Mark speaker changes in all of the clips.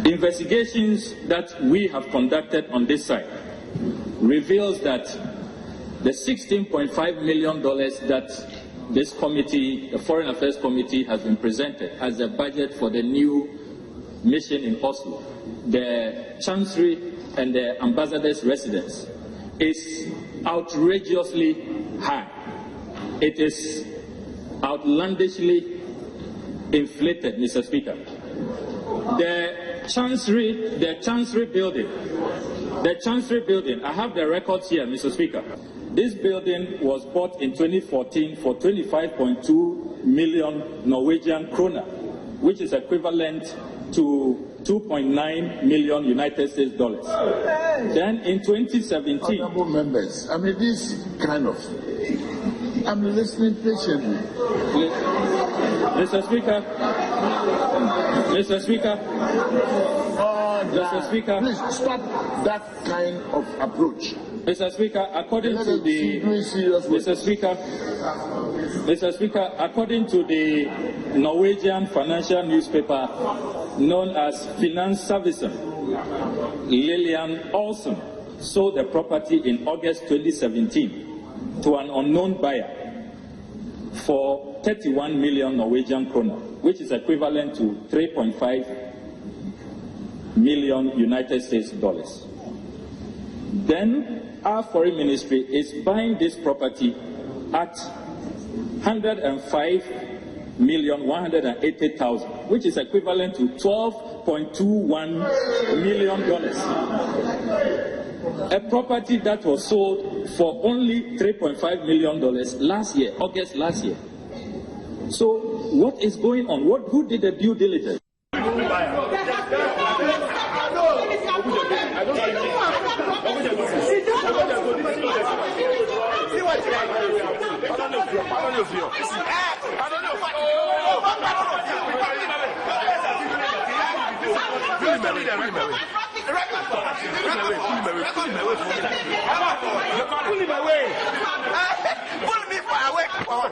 Speaker 1: Investigations that we have conducted on this side reveals that the $16.5 million that this committee, the Foreign Affairs Committee, has been presented as the budget for the new mission in Oslo, the Chancery and the ambassador's residence, is outrageously high. It is outlandishly inflated, Mr. Speaker. The Chancery building, I have the records here, Mr. Speaker. This building was bought in 2014 for 25.2 million Norwegian kroner, which is equivalent to 2.9 million United States dollars. Then in 2017...
Speaker 2: Honorable members, I mean, this kind of... I'm listening patiently.
Speaker 1: Mr. Speaker. Mr. Speaker. Mr. Speaker.
Speaker 2: Please stop that kind of approach.
Speaker 1: Mr. Speaker, according to the Mr. Speaker, according to the Norwegian financial newspaper known as Finansavisen, Lillian Olsen sold the property in August 2017 to an unknown buyer for 31 million Norwegian kroner, which is equivalent to 3.5 million United States dollars. Then our foreign ministry is buying this property at 105,180,000, which is equivalent to $12.21 million. A property that was sold for only $3.5 million last year, August last year. So what is going on? Who did the due diligence?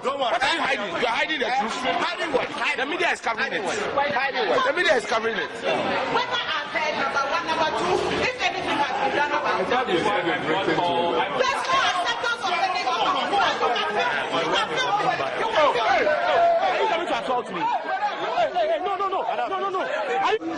Speaker 3: Don't worry. What are you hiding? You're hiding the truth. Hiding what? The media is covering it. Hiding what? The media is covering it.
Speaker 4: Whether I've heard number one, number two, if anything has been done about it. There's no acceptance of any of
Speaker 3: Are you coming to assault me? Hey, no.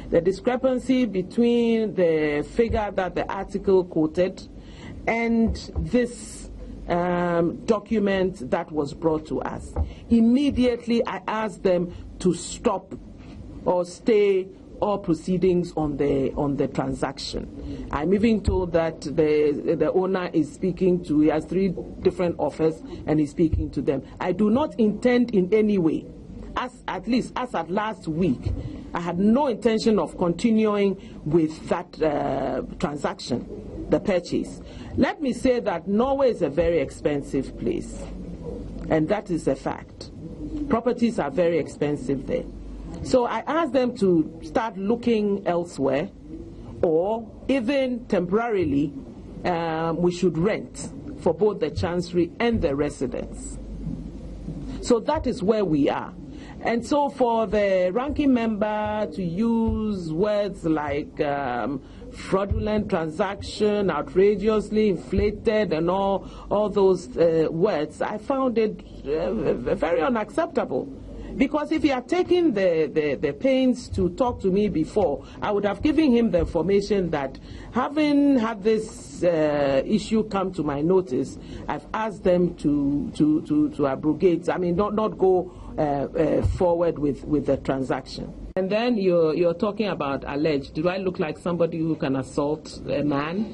Speaker 5: The discrepancy between the figure that the article quoted and this document that was brought to us. Immediately I asked them to stop or stay all proceedings on the transaction. I'm even told that the owner is speaking to, he has 3 different offers and he's speaking to them. I do not intend in any way, as at last week, I had no intention of continuing with that transaction, the purchase. Let me say that Norway is a very expensive place, and that is a fact. Properties are very expensive there. So I asked them to start looking elsewhere, or even temporarily, we should rent for both the Chancery and the residence. So that is where we are. And so for the ranking member to use words like fraudulent transaction, outrageously inflated, and all those words, I found it very unacceptable. Because if he had taken the pains to talk to me before, I would have given him the information that, having had this issue come to my notice, I've asked them to abrogate, not go forward with the transaction. And then you're talking about alleged. Do I look like somebody who can assault a man?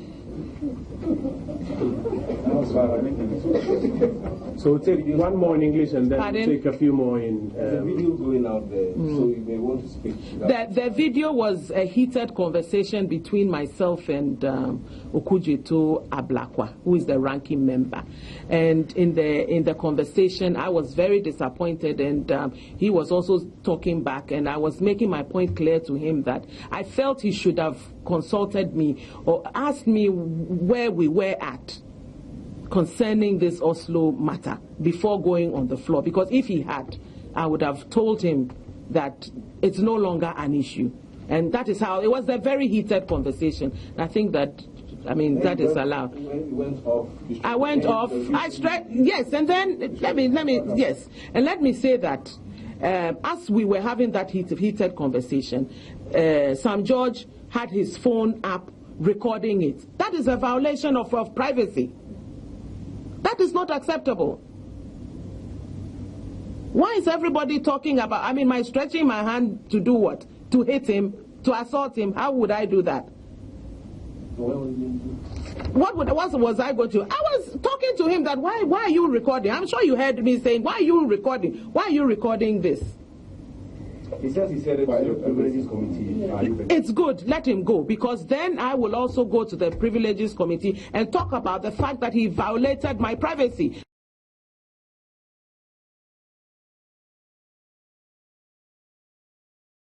Speaker 6: So we'll take one more in English and then
Speaker 5: Pardon?
Speaker 6: we'll take a few more in...
Speaker 7: There's a video going out there, so you may want to speak.
Speaker 5: The video was a heated conversation between myself and Okujeto Ablakwa, who is the ranking member. And in the conversation, I was very disappointed, and he was also talking back, and I was making my point clear to him that I felt he should have consulted me or asked me where we were at concerning this Oslo matter before going on the floor, because if he had, I would have told him that it's no longer an issue. And that is how it was, a very heated conversation. I think that, I mean, that is allowed. I went off. Yes, and then let me say that as we were having that heated conversation, Sam George had his phone up recording it. That is a violation of privacy. That is not acceptable. Why is everybody talking about, I mean, my stretching my hand to do what? To hit him, to assault him? How would I do that? What was I going to? I was talking to him that why are you recording? I'm sure you heard me saying, why are you recording? Why are you recording this?
Speaker 7: He says he said it by the Privileges Committee.
Speaker 5: It's good, let him go, because then I will also go to the Privileges Committee and talk about the fact that he violated my privacy.